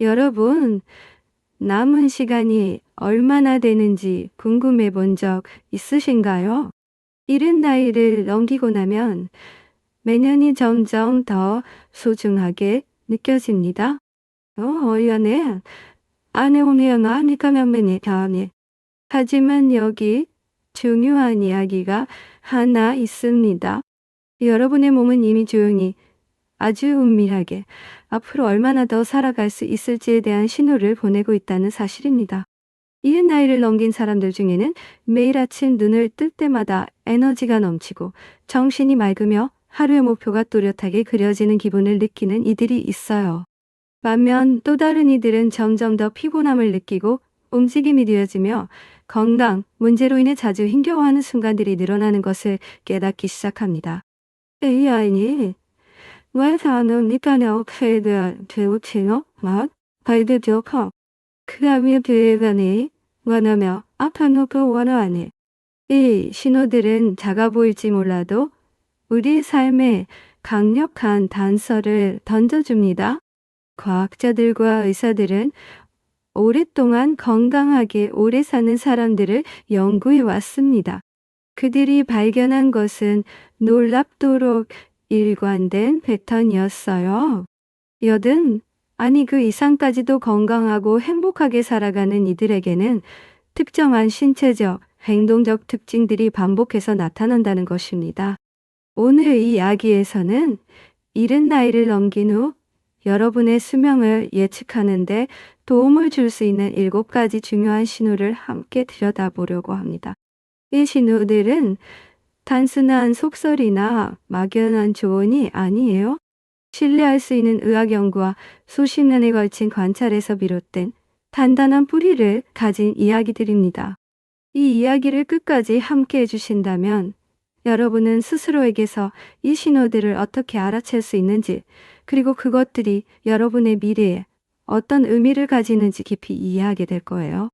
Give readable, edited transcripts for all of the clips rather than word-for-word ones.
여러분, 남은 시간이 얼마나 되는지 궁금해 본 적 있으신가요? 이른 나이를 넘기고 나면 매년이 점점 더 소중하게 느껴집니다. 연애, 안에 오면 아니까 면면이 다음에. 하지만 여기 중요한 이야기가 하나 있습니다. 여러분의 몸은 이미 조용히 아주 은밀하게 앞으로 얼마나 더 살아갈 수 있을지에 대한 신호를 보내고 있다는 사실입니다. 이른 나이를 넘긴 사람들 중에는 매일 아침 눈을 뜰 때마다 에너지가 넘치고 정신이 맑으며 하루의 목표가 또렷하게 그려지는 기분을 느끼는 이들이 있어요. 반면 또 다른 이들은 점점 더 피곤함을 느끼고 움직임이 느려지며 건강 문제로 인해 자주 힘겨워하는 순간들이 늘어나는 것을 깨닫기 시작합니다. AI니 왜 사는 니까네 업체에 대한 대우치노 맛 발드조커 그라미의 비해가니 원하며 아파놓고 원하니 이 신호들은 작아 보일지 몰라도 우리 삶에 강력한 단서를 던져줍니다. 과학자들과 의사들은 오랫동안 건강하게 오래 사는 사람들을 연구해 왔습니다. 그들이 발견한 것은 놀랍도록 일관된 패턴이었어요. 여든 아니 그 이상까지도 건강하고 행복하게 살아가는 이들에게는 특정한 신체적, 행동적 특징들이 반복해서 나타난다는 것입니다. 오늘 이 이야기에서는 이른 나이를 넘긴 후 여러분의 수명을 예측하는데 도움을 줄 수 있는 7가지 중요한 신호를 함께 들여다보려고 합니다. 이 신호들은 단순한 속설이나 막연한 조언이 아니에요. 신뢰할 수 있는 의학 연구와 수십 년에 걸친 관찰에서 비롯된 단단한 뿌리를 가진 이야기들입니다. 이 이야기를 끝까지 함께 해주신다면 여러분은 스스로에게서 이 신호들을 어떻게 알아챌 수 있는지, 그리고 그것들이 여러분의 미래에 어떤 의미를 가지는지 깊이 이해하게 될 거예요.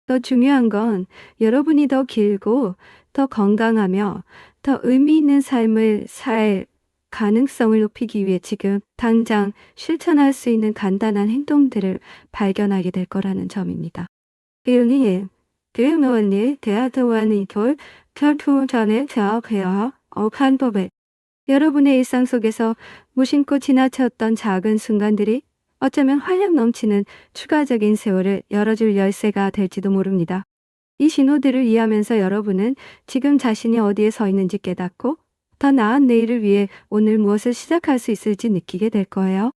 더 중요한 건 여러분이 더 길고 더 건강하며 더 의미 있는 삶을 살 가능성을 높이기 위해 지금 당장 실천할 수 있는 간단한 행동들을 발견하게 될 거라는 점입니다. 1. 그노원이 대하도와니 결투 전에 자업해야 판법에 여러분의 일상 속에서 무심코 지나쳤던 작은 순간들이 어쩌면 활력 넘치는 추가적인 세월을 열어줄 열쇠가 될지도 모릅니다. 이 신호들을 이해하면서 여러분은 지금 자신이 어디에 서 있는지 깨닫고 더 나은 내일을 위해 오늘 무엇을 시작할 수 있을지 느끼게 될 거예요.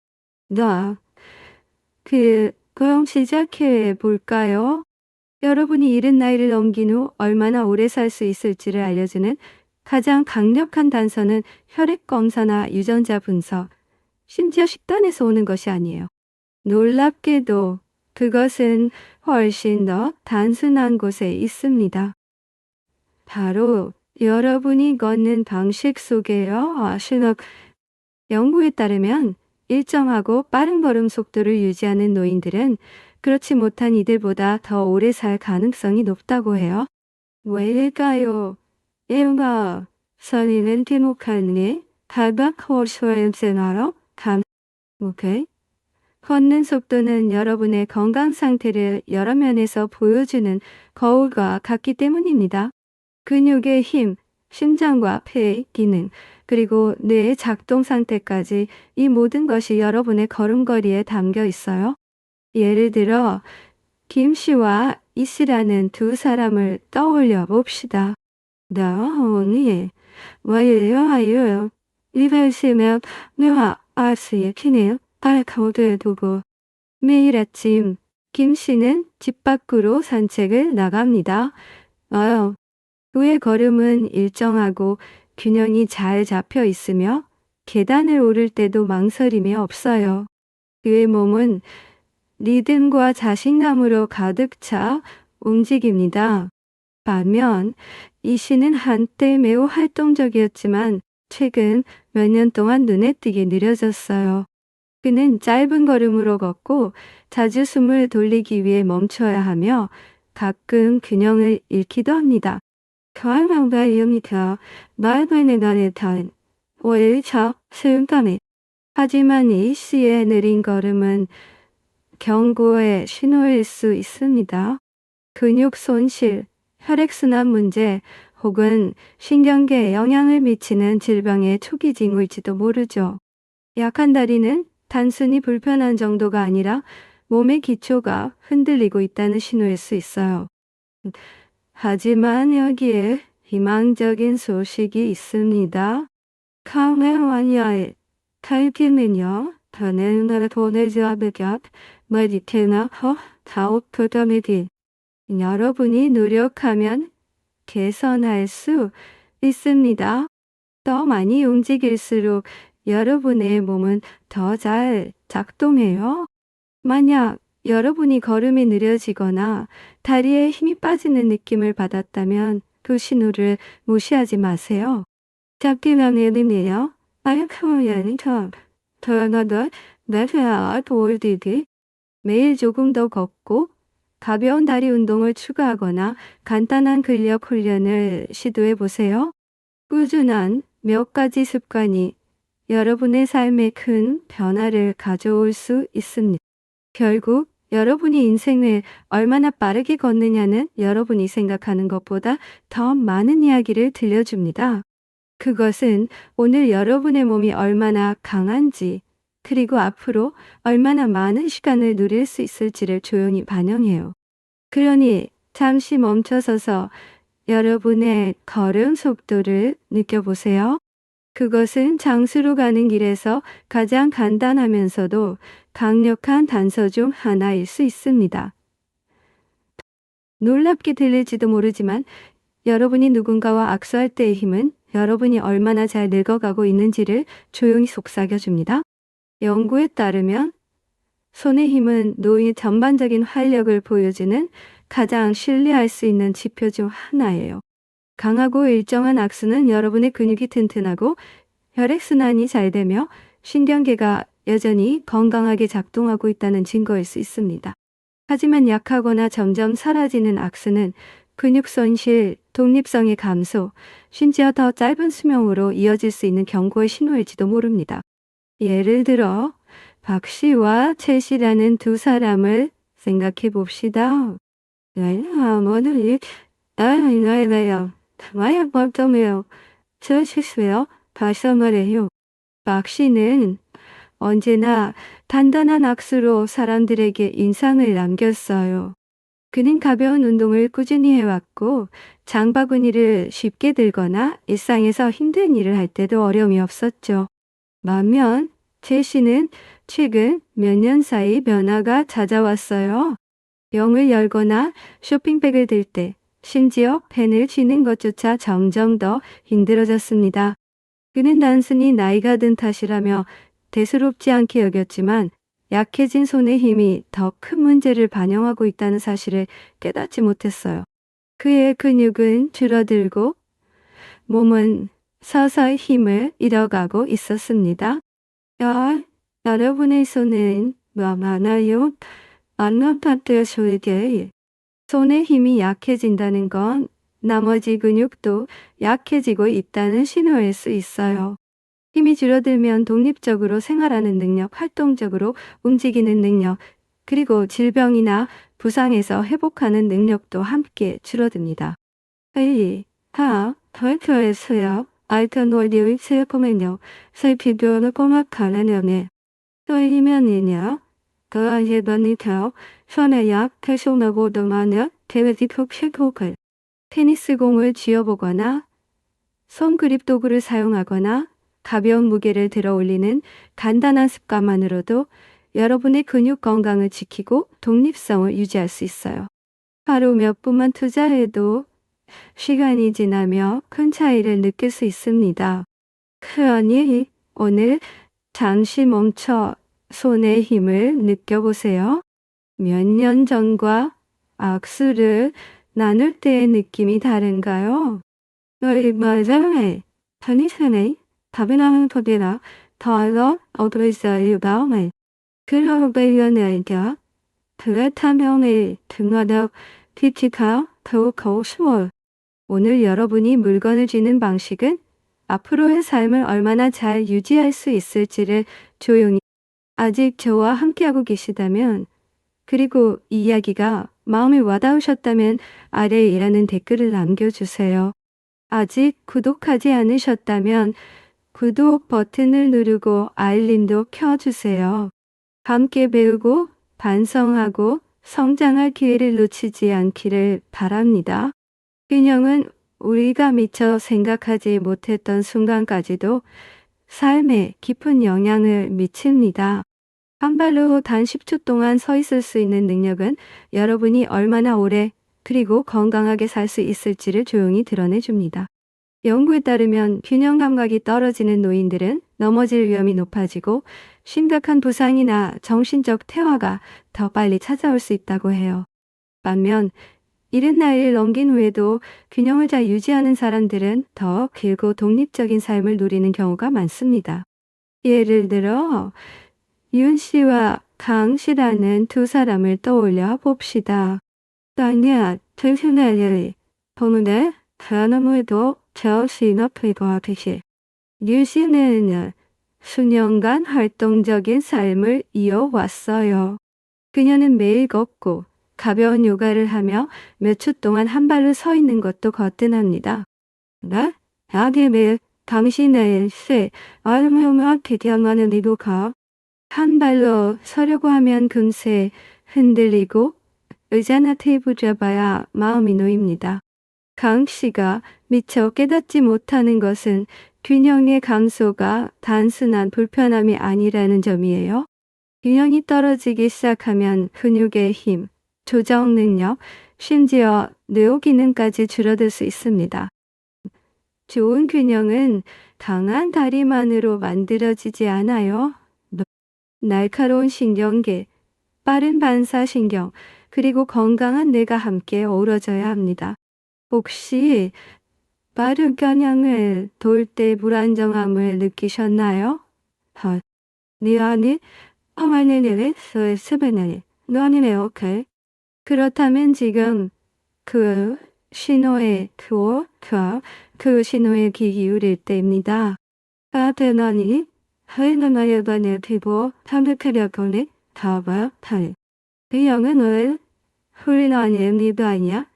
그럼 시작해 볼까요? 여러분이 이른 나이를 넘긴 후 얼마나 오래 살 수 있을지를 알려주는 가장 강력한 단서는 혈액 검사나 유전자 분석, 심지어 식단에서 오는 것이 아니에요. 놀랍게도 그것은 훨씬 더 단순한 곳에 있습니다. 바로 여러분이 걷는 방식 속에요. 연구에 따르면 일정하고 빠른 걸음 속도를 유지하는 노인들은 그렇지 못한 이들보다 더 오래 살 가능성이 높다고 해요. 왜일까요? 일과 선인은 티목하니 발박호소엠세나로 오케이. 걷는 속도는 여러분의 건강 상태를 여러 면에서 보여주는 거울과 같기 때문입니다. 근육의 힘, 심장과 폐의 기능, 그리고 뇌의 작동 상태까지 이 모든 것이 여러분의 걸음걸이에 담겨 있어요. 예를 들어 김 씨와 이 씨라는 두 사람을 떠올려 봅시다. 나오니 와이어하여 리벨시면 뇌와 아스의 키네요. 알카우드에 두고 매일 아침 김 씨는 집 밖으로 산책을 나갑니다. 그의 걸음은 일정하고 균형이 잘 잡혀 있으며 계단을 오를 때도 망설임이 없어요. 그의 몸은 리듬과 자신감으로 가득 차 움직입니다. 반면 이 씨는 한때 매우 활동적이었지만 최근 몇 년 동안 눈에 띄게 느려졌어요. 그는 짧은 걸음으로 걷고 자주 숨을 돌리기 위해 멈춰야 하며 가끔 균형을 잃기도 합니다. 하지만 이 씨의 느린 걸음은 경고의 신호일 수 있습니다. 근육 손실, 혈액순환 문제 혹은 신경계에 영향을 미치는 질병의 초기 징후일지도 모르죠. 약한 다리는 단순히 불편한 정도가 아니라 몸의 기초가 흔들리고 있다는 신호일 수 있어요. 하지만 여기에 희망적인 소식이 있습니다. 카메와니아의 탈피는요, 더는 보내주아베곁 머리테나 허 다오프더미디 여러분이 노력하면 개선할 수 있습니다. 더 많이 움직일수록 여러분의 몸은 더 잘 작동해요. 만약 여러분이 걸음이 느려지거나 다리에 힘이 빠지는 느낌을 받았다면 그 신호를 무시하지 마세요. 잡기만 해드네요. 알코올연터 더너더 내세아 돌디디 매일 조금 더 걷고 가벼운 다리 운동을 추가하거나 간단한 근력 훈련을 시도해 보세요. 꾸준한 몇 가지 습관이 여러분의 삶에 큰 변화를 가져올 수 있습니다. 결국 여러분이 인생을 얼마나 빠르게 걷느냐는 여러분이 생각하는 것보다 더 많은 이야기를 들려줍니다. 그것은 오늘 여러분의 몸이 얼마나 강한지, 그리고 앞으로 얼마나 많은 시간을 누릴 수 있을지를 조용히 반영해요. 그러니 잠시 멈춰서서 여러분의 걸음 속도를 느껴보세요. 그것은 장수로 가는 길에서 가장 간단하면서도 강력한 단서 중 하나일 수 있습니다. 놀랍게 들릴지도 모르지만 여러분이 누군가와 악수할 때의 힘은 여러분이 얼마나 잘 늙어가고 있는지를 조용히 속삭여줍니다. 연구에 따르면 손의 힘은 노인의 전반적인 활력을 보여주는 가장 신뢰할 수 있는 지표 중 하나예요. 강하고 일정한 악수는 여러분의 근육이 튼튼하고 혈액순환이 잘 되며 신경계가 여전히 건강하게 작동하고 있다는 증거일 수 있습니다. 하지만 약하거나 점점 사라지는 악수는 근육 손실, 독립성의 감소, 심지어 더 짧은 수명으로 이어질 수 있는 경고의 신호일지도 모릅니다. 예를 들어 박 씨와 최 씨라는 두 사람을 생각해 봅시다. 오늘 나이나요. 마약 벌점이요. 저 실수요. 다시 말해요. 박 씨는 언제나 단단한 악수로 사람들에게 인상을 남겼어요. 그는 가벼운 운동을 꾸준히 해왔고 장바구니를 쉽게 들거나 일상에서 힘든 일을 할 때도 어려움이 없었죠. 반면 최 씨는 최근 몇 년 사이 변화가 찾아왔어요. 병을 열거나 쇼핑백을 들 때, 심지어 펜을 쥐는 것조차 점점 더 힘들어졌습니다. 그는 단순히 나이가 든 탓이라며 대수롭지 않게 여겼지만 약해진 손의 힘이 더 큰 문제를 반영하고 있다는 사실을 깨닫지 못했어요. 그의 근육은 줄어들고 몸은 서서히 힘을 잃어가고 있었습니다. 여러분의 손은 뭐 많아요? 안나타테소에게 손의 힘이 약해진다는 건 나머지 근육도 약해지고 있다는 신호일 수 있어요. 힘이 줄어들면 독립적으로 생활하는 능력, 활동적으로 움직이는 능력, 그리고 질병이나 부상에서 회복하는 능력도 함께 줄어듭니다. 발표했어요. 알카노이드의 세포면요. 살피교를 꼬막하려면 떨리면은요. 그 예반이 더 손에 태소나고도 많은 대외지 폭식곡을 테니스 공을 쥐어보거나 손 그립 도구를 사용하거나 가벼운 무게를 들어 올리는 간단한 습관만으로도 여러분의 근육 건강을 지키고 독립성을 유지할 수 있어요. 하루 몇 분만 투자해도 시간이 지나며 큰 차이를 느낄 수 있습니다. 그러니 오늘 잠시 멈춰 손의 힘을 느껴보세요. 몇 년 전과 악수를 나눌 때의 느낌이 다른가요? 맞아요. 편의선에 답이나는 법이라 더러 어드레스의 마음을 그러려내야 그렇다면 등하다 피치가 더욱 쉬워. 오늘 여러분이 물건을 쥐는 방식은 앞으로의 삶을 얼마나 잘 유지할 수 있을지를 조용히 아직 저와 함께하고 계시다면 그리고 이 이야기가 마음에 와닿으셨다면 아래에 일하는 댓글을 남겨주세요. 아직 구독하지 않으셨다면 구독 버튼을 누르고 알림도 켜주세요. 함께 배우고 반성하고 성장할 기회를 놓치지 않기를 바랍니다. 균형은 우리가 미처 생각하지 못했던 순간까지도 삶에 깊은 영향을 미칩니다. 한 발로 단 10초 동안 서 있을 수 있는 능력은 여러분이 얼마나 오래 그리고 건강하게 살 수 있을지를 조용히 드러내 줍니다. 연구에 따르면 균형 감각이 떨어지는 노인들은 넘어질 위험이 높아지고 심각한 부상이나 정신적 퇴화가 더 빨리 찾아올 수 있다고 해요. 반면 이른 나이를 넘긴 후에도 균형을 잘 유지하는 사람들은 더 길고 독립적인 삶을 누리는 경우가 많습니다. 예를 들어 윤 씨와 강 씨라는 두 사람을 떠올려 봅시다. 아니야, 퇴근을 보는데 변화무에도 저 시너프가 되시. 윤 씨는 수년간 활동적인 삶을 이어왔어요. 그녀는 매일 걷고 가벼운 요가를 하며 몇 주 동안 한 발로 서 있는 것도 거뜬합니다. 네? 아기를 당신의 쇠 얼마나 기대하는 이도가 한 발로 서려고 하면 금세 흔들리고 의자나 테이블 잡아야 마음이 놓입니다. 강 씨가 미처 깨닫지 못하는 것은 균형의 감소가 단순한 불편함이 아니라는 점이에요. 균형이 떨어지기 시작하면 근육의 힘, 조정 능력, 심지어 뇌 기능까지 줄어들 수 있습니다. 좋은 균형은 강한 다리만으로 만들어지지 않아요. 날카로운 신경계, 빠른 반사신경, 그리고 건강한 뇌가 함께 어우러져야 합니다. 혹시 빠른 겨냥을 돌 때 불안정함을 느끼셨나요? 네 안에 어머니를 스베네 너는 오케이. 그렇다면 지금 그 그 신호에 귀 기울일 때입니다. 아테나니 하이나나의 반에 피고 탐색하려고는 다봐 탈. 그 영은 훌륭한 니도 아니야?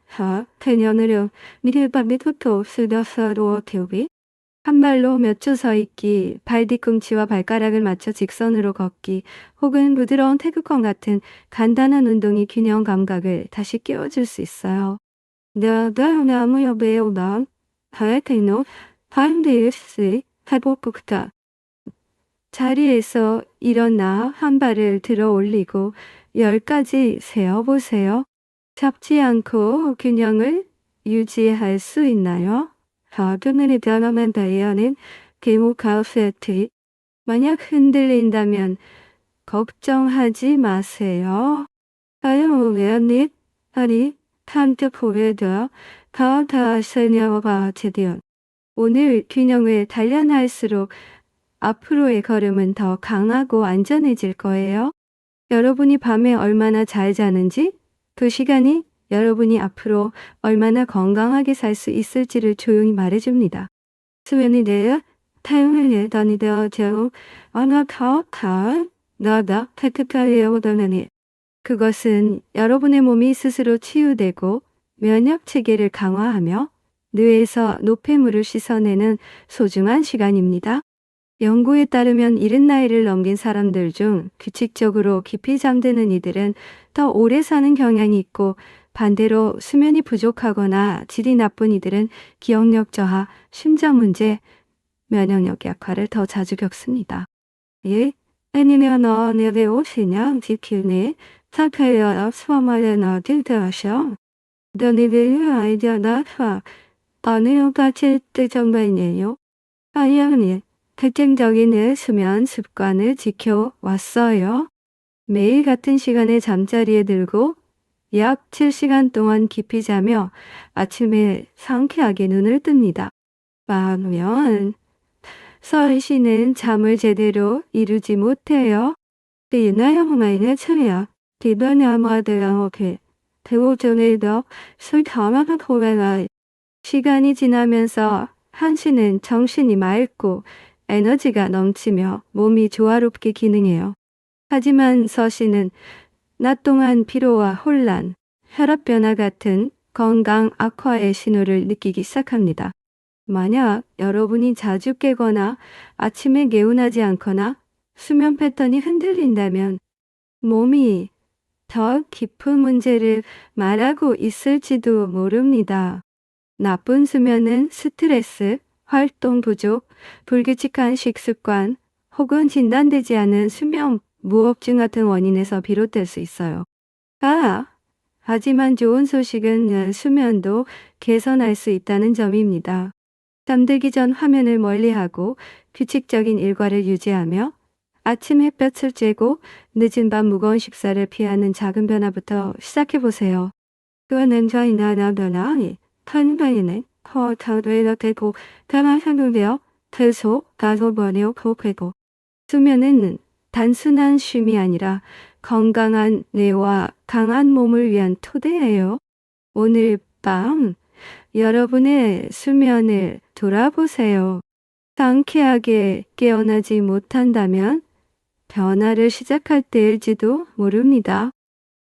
그녀는 미래밤이부터 쓰다사로 태우비. 한 발로 몇 초 서 있기, 발 뒤꿈치와 발가락을 맞춰 직선으로 걷기, 혹은 부드러운 태극권 같은 간단한 운동이 균형 감각을 다시 깨워줄 수 있어요. 나무 옆에 오던 하야테노 파인데스 해보국다. 자리에서 일어나 한 발을 들어 올리고 10가지 세어보세요. 잡지 않고 균형을 유지할 수 있나요? 눈을 변하면 다이어는 개무카우세트. 만약 흔들린다면 걱정하지 마세요. 아유메언니 아니 탐트 포에더 가다세녀가 제디언. 오늘 균형을 단련할수록 앞으로의 걸음은 더 강하고 안전해질 거예요. 여러분이 밤에 얼마나 잘 자는지, 그 시간이 여러분이 앞으로 얼마나 건강하게 살 수 있을지를 조용히 말해줍니다. 수면이 내어 타용을 다니되어 제우 어느 타오타 너다 테크타리에 오더니 그것은 여러분의 몸이 스스로 치유되고 면역 체계를 강화하며 뇌에서 노폐물을 씻어내는 소중한 시간입니다. 연구에 따르면 이른 나이를 넘긴 사람들 중 규칙적으로 깊이 잠드는 이들은 더 오래 사는 경향이 있고 반대로 수면이 부족하거나 질이 나쁜 이들은 기억력 저하, 심장 문제, 면역력 약화를 더 자주 겪습니다. 예, 아니면 내내 오시냐 지키니 착해요 수험하려나 딜드하셔. 너네들 아이디어 나와 어느 같이 뜻정반이에요. 아니요. 특징적인 수면 습관을 지켜왔어요. 매일 같은 시간에 잠자리에 들고 약 7시간 동안 깊이 자며 아침에 상쾌하게 눈을 뜹니다. 반면 서희 씨는 잠을 제대로 이루지 못해요. 이나영마이네 차려 디바냐마드랑오케 대오전에도 술 담아가 고백할 시간이 지나면서 한 씨는 정신이 맑고 에너지가 넘치며 몸이 조화롭게 기능해요. 하지만 서 씨는 낮 동안 피로와 혼란, 혈압 변화 같은 건강 악화의 신호를 느끼기 시작합니다. 만약 여러분이 자주 깨거나 아침에 개운하지 않거나 수면 패턴이 흔들린다면 몸이 더 깊은 문제를 말하고 있을지도 모릅니다. 나쁜 수면은 스트레스, 활동 부족, 불규칙한 식습관 혹은 진단되지 않은 수면 무호흡증 같은 원인에서 비롯될 수 있어요. 아, 하지만 좋은 소식은 수면도 개선할 수 있다는 점입니다. 잠들기 전 화면을 멀리하고 규칙적인 일과를 유지하며 아침 햇볕을 쬐고 늦은 밤 무거운 식사를 피하는 작은 변화부터 시작해보세요. 그거는 저희나 나더나 탄바이는 더더되어 되고 가만하는데요. 퇴소, 가소 번역 호쾌고 수면은 단순한 쉼이 아니라 건강한 뇌와 강한 몸을 위한 토대예요. 오늘 밤 여러분의 수면을 돌아보세요. 상쾌하게 깨어나지 못한다면 변화를 시작할 때일지도 모릅니다.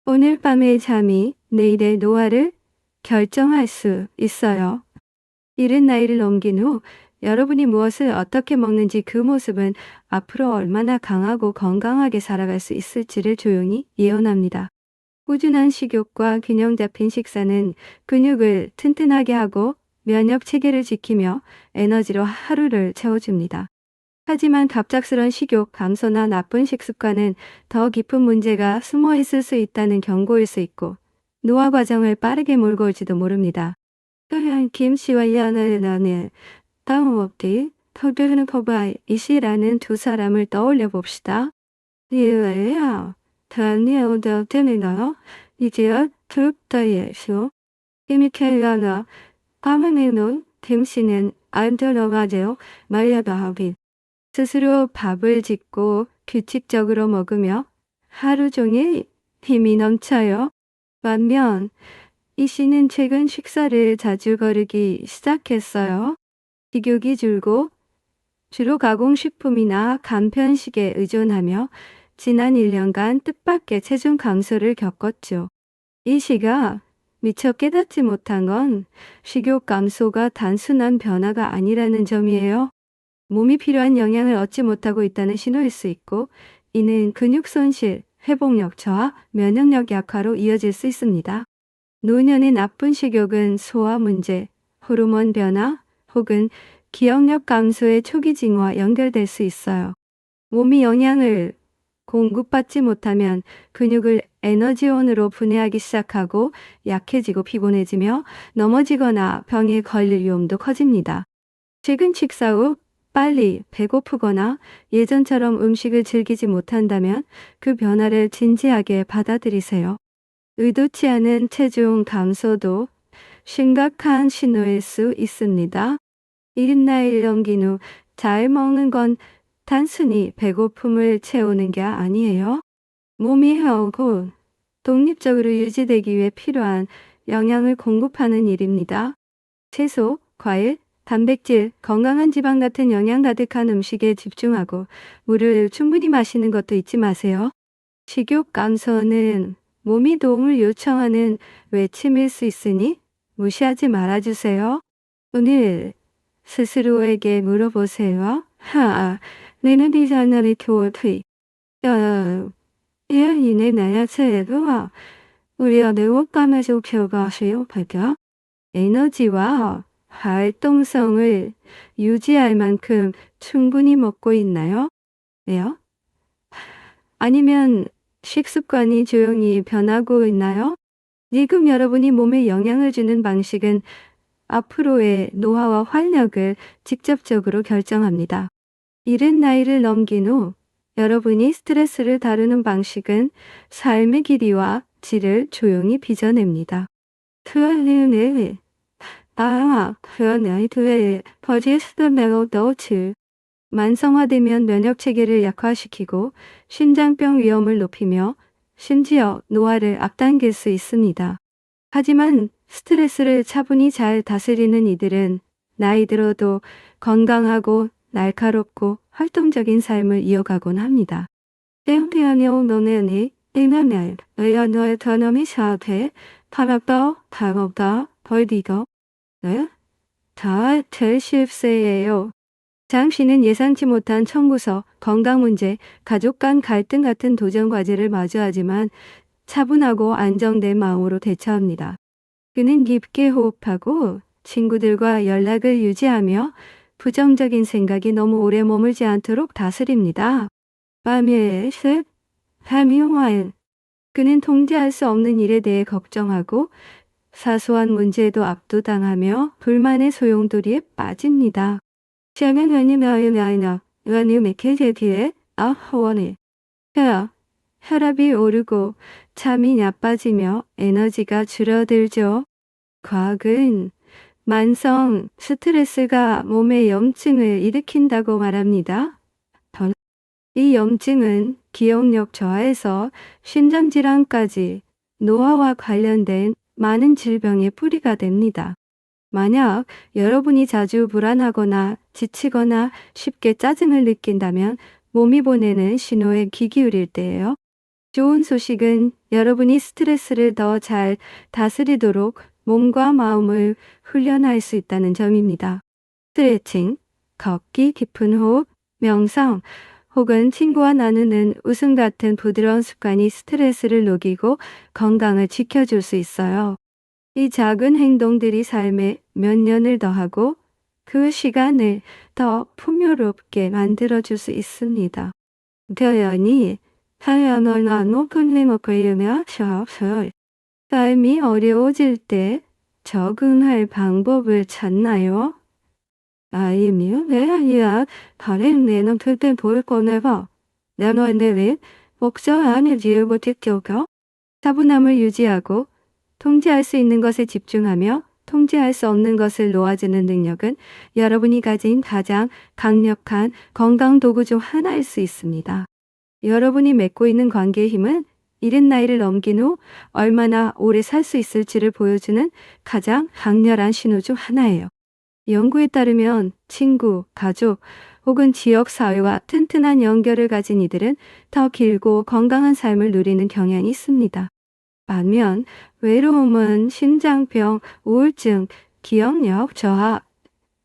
오늘 밤의 잠이 내일의 노화를 결정할 수 있어요. 이른 나이를 넘긴 후 여러분이 무엇을 어떻게 먹는지 그 모습은 앞으로 얼마나 강하고 건강하게 살아갈 수 있을지를 조용히 예언합니다. 꾸준한 식욕과 균형 잡힌 식사는 근육을 튼튼하게 하고 면역 체계를 지키며 에너지로 하루를 채워줍니다. 하지만 갑작스런 식욕 감소나 나쁜 식습관은 더 깊은 문제가 숨어 있을 수 있다는 경고일 수 있고 노화 과정을 빠르게 몰고 올지도 모릅니다. 또한 김씨와 연하는 다음 업데이 터르는 퍼바이 이씨라는 두 사람을 떠올려 봅시다. 이에요. 다니엘도 되는가요? 이제야 트룹다예쇼. 케미켈라가 까만에는 김씨는 안 들어가죠. 말야바하비. 스스로 밥을 짓고 규칙적으로 먹으며 하루 종일 힘이 넘쳐요. 반면 이 씨는 최근 식사를 자주 거르기 시작했어요. 식욕이 줄고 주로 가공식품이나 간편식에 의존하며 지난 1년간 뜻밖의 체중 감소를 겪었죠. 이 씨가 미처 깨닫지 못한 건 식욕 감소가 단순한 변화가 아니라는 점이에요. 몸이 필요한 영양을 얻지 못하고 있다는 신호일 수 있고 이는 근육 손실, 회복력 저하, 면역력 약화로 이어질 수 있습니다. 노년의 나쁜 식욕은 소화 문제, 호르몬 변화 혹은 기억력 감소의 초기 징후와 연결될 수 있어요. 몸이 영양을 공급받지 못하면 근육을 에너지원으로 분해하기 시작하고 약해지고 피곤해지며 넘어지거나 병에 걸릴 위험도 커집니다. 최근 식사 후 빨리 배고프거나 예전처럼 음식을 즐기지 못한다면 그 변화를 진지하게 받아들이세요. 의도치 않은 체중 감소도 심각한 신호일 수 있습니다. 이른 나이를 넘긴 후 잘 먹는 건 단순히 배고픔을 채우는 게 아니에요. 몸이 해오고 독립적으로 유지되기 위해 필요한 영양을 공급하는 일입니다. 채소, 과일, 단백질, 건강한 지방 같은 영양 가득한 음식에 집중하고 물을 충분히 마시는 것도 잊지 마세요. 식욕 감소는 몸이 도움을 요청하는 외침일 수 있으니 무시하지 말아주세요. 오늘 스스로에게 물어보세요. 내는 이전날이 교회 예인의 나야 세부와 우리가 내옷감에서 표가시오 발견 에너지와 활동성을 유지할 만큼 충분히 먹고 있나요? 왜요? 아니면 식습관이 조용히 변하고 있나요? 지금 여러분이 몸에 영향을 주는 방식은 앞으로의 노화와 활력을 직접적으로 결정합니다. 이른 나이를 넘긴 후 여러분이 스트레스를 다루는 방식은 삶의 길이와 질을 조용히 빚어냅니다. 그는 그나이트의 버지스트 멜로도츠 만성화되면 면역 체계를 약화시키고 심장병 위험을 높이며 심지어 노화를 앞당길 수 있습니다. 하지만 스트레스를 차분히 잘 다스리는 이들은 나이 들어도 건강하고 날카롭고 활동적인 삶을 이어가곤 합니다. 때문에 너는 이나는 의연의 더놈이 사업해 파락도 다목도 벌디도 다 될십세예요. 장씨는 예상치 못한 청구서, 건강 문제, 가족 간 갈등 같은 도전 과제를 마주하지만 차분하고 안정된 마음으로 대처합니다. 그는 깊게 호흡하고 친구들과 연락을 유지하며 부정적인 생각이 너무 오래 머물지 않도록 다스립니다. 밤에 밤이와인 그는 통제할 수 없는 일에 대해 걱정하고 사소한 문제에도 압도당하며 불만의 소용돌이에 빠집니다. 시험은 원이 매캐제기에 허원이 혈압이 오르고 잠이 나빠지며 에너지가 줄어들죠. 과학은 만성 스트레스가 몸에 염증을 일으킨다고 말합니다. 이 염증은 기억력 저하에서 심장질환까지 노화와 관련된 많은 질병의 뿌리가 됩니다. 만약 여러분이 자주 불안하거나 지치거나 쉽게 짜증을 느낀다면 몸이 보내는 신호에 귀 기울일 때예요. 좋은 소식은 여러분이 스트레스를 더 잘 다스리도록 몸과 마음을 훈련할 수 있다는 점입니다. 스트레칭, 걷기, 깊은 호흡, 명상, 혹은 친구와 나누는 웃음 같은 부드러운 습관이 스트레스를 녹이고 건강을 지켜줄 수 있어요. 이 작은 행동들이 삶에 몇 년을 더하고 그 시간을 더 풍요롭게 만들어줄 수 있습니다. 표현이 사연을 높은 행복을 쉬어서 삶이 어려워질 때 적응할 방법을 찾나요? 아니면 내 아니야 다른 내는 그때 볼 거네봐. 나너네는 목적 안에 지우고 지켜가 차분함을 유지하고 통제할 수 있는 것에 집중하며 통제할 수 없는 것을 놓아주는 능력은 여러분이 가진 가장 강력한 건강 도구 중 하나일 수 있습니다. 여러분이 맺고 있는 관계의 힘은 이른 나이를 넘긴 후 얼마나 오래 살 수 있을지를 보여주는 가장 강렬한 신호 중 하나예요. 연구에 따르면 친구, 가족 혹은 지역 사회와 튼튼한 연결을 가진 이들은 더 길고 건강한 삶을 누리는 경향이 있습니다. 반면 외로움은 심장병, 우울증, 기억력 저하,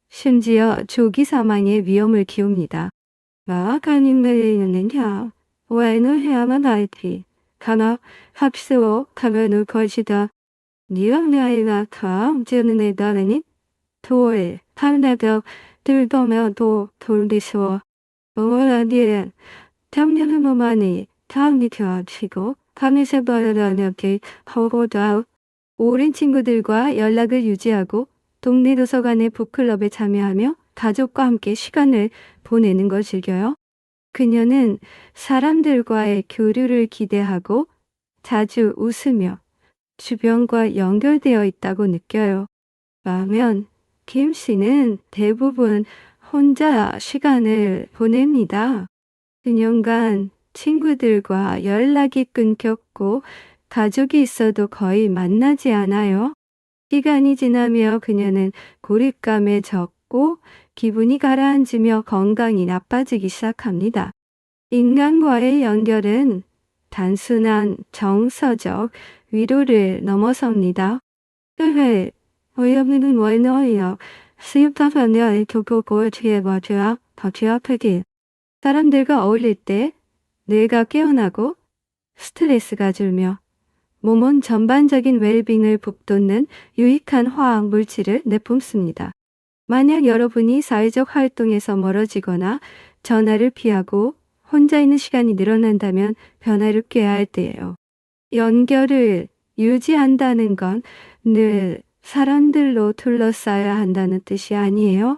심지어 조기 사망의 위험을 키웁니다. 마가님들이는요, 왜는 해야만 할지, 가나 합세워 가면을 것이다. 니랑나이가 다음 주는 애다니 돌, 판다덕, 들보면 도 돌리시워. 뭐라디엔, 탐년음만이 다음이 겨치고, 밤에서 벌어졌는지 허고다. 오랜 친구들과 연락을 유지하고 동네 도서관의 북클럽에 참여하며 가족과 함께 시간을 보내는 걸 즐겨요. 그녀는 사람들과의 교류를 기대하고 자주 웃으며 주변과 연결되어 있다고 느껴요. 라면 김 씨는 대부분 혼자 시간을 보냅니다. 2년간 친구들과 연락이 끊겼고 가족이 있어도 거의 만나지 않아요. 시간이 지나며 그녀는 고립감에 젖고 기분이 가라앉으며 건강이 나빠지기 시작합니다. 인간과의 연결은 단순한 정서적 위로를 넘어섭니다. 어이없는 원어이요. 수입타선을 교포고 뒤에 맞춰 더 취업하기. 사람들과 어울릴 때 뇌가 깨어나고 스트레스가 줄며 몸은 전반적인 웰빙을 북돋는 유익한 화학 물질을 내뿜습니다. 만약 여러분이 사회적 활동에서 멀어지거나 전화를 피하고 혼자 있는 시간이 늘어난다면 변화를 꾀해야 할 때예요. 연결을 유지한다는 건 늘 사람들로 둘러싸여야 한다는 뜻이 아니에요.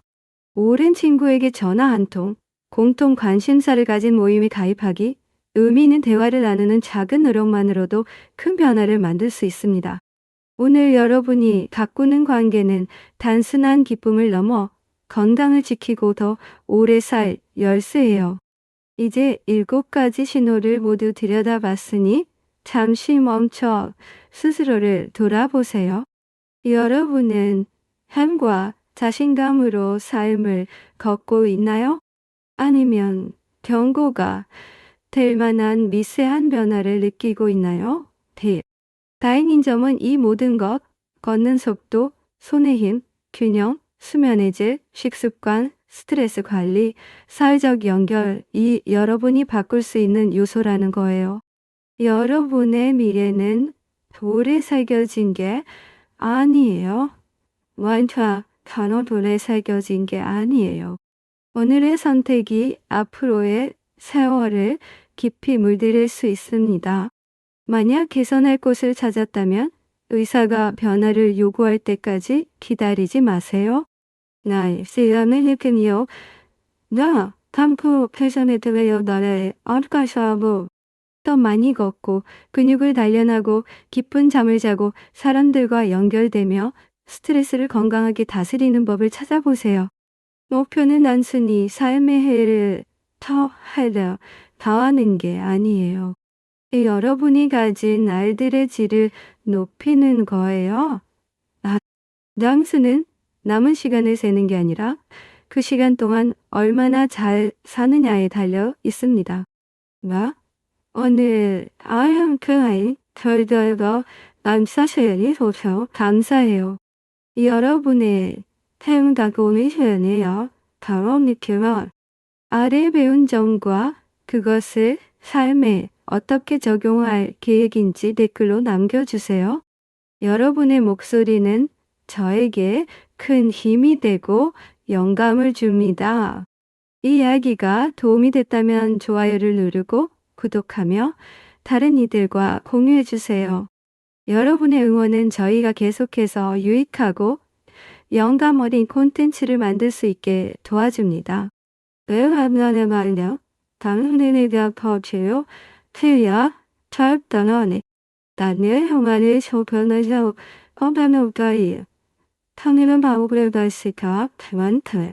오랜 친구에게 전화 한 통, 공통 관심사를 가진 모임에 가입하기, 의미 있는 대화를 나누는 작은 노력만으로도 큰 변화를 만들 수 있습니다. 오늘 여러분이 가꾸는 관계는 단순한 기쁨을 넘어 건강을 지키고 더 오래 살 열쇠예요. 이제 7가지 신호를 모두 들여다봤으니 잠시 멈춰 스스로를 돌아보세요. 여러분은 삶과 자신감으로 삶을 걷고 있나요? 아니면 경고가 될 만한 미세한 변화를 느끼고 있나요? 대. 다행인 점은 이 모든 것, 걷는 속도, 손의 힘, 균형, 수면의 질, 식습관, 스트레스 관리, 사회적 연결, 이 여러분이 바꿀 수 있는 요소라는 거예요. 여러분의 미래는 돌에 새겨진 게 아니에요. 완전 단어돌에 새겨진 게 아니에요. 오늘의 선택이 앞으로의 세월을 깊이 물들일 수 있습니다. 만약 개선할 곳을 찾았다면 의사가 변화를 요구할 때까지 기다리지 마세요. 날 시간을 느끼며 나 탐구 패션에 들려 나를 어가셔보 더 많이 걷고 근육을 단련하고 깊은 잠을 자고 사람들과 연결되며 스트레스를 건강하게 다스리는 법을 찾아보세요. 목표는 단순히 삶의 해를 더하려 더하는 게 아니에요. 여러분이 가진 알들의 질을 높이는 거예요. 아, 장수는 남은 시간을 세는 게 아니라 그 시간 동안 얼마나 잘 사느냐에 달려 있습니다. 나 오늘 아양 그 아이 덜덜더 남사시연이 소서 감사해요. 여러분의 태웅다고미 시연이요. 바로 느끼면 아래 배운 점과 그것을 삶에 어떻게 적용할 계획인지 댓글로 남겨주세요. 여러분의 목소리는 저에게 큰 힘이 되고 영감을 줍니다. 이 이야기가 도움이 됐다면 좋아요를 누르고 구독하며 다른 이들과 공유해주세요. 여러분의 응원은 저희가 계속해서 유익하고 영감 어린 콘텐츠를 만들 수 있게 도와줍니다. 왜냐하면 말요. 당신에 대한 퍼즐요. 틀려 절단하네. 나는 형아를 쇼편에서 어반오가이. 당일은 바보를 발시가 많다.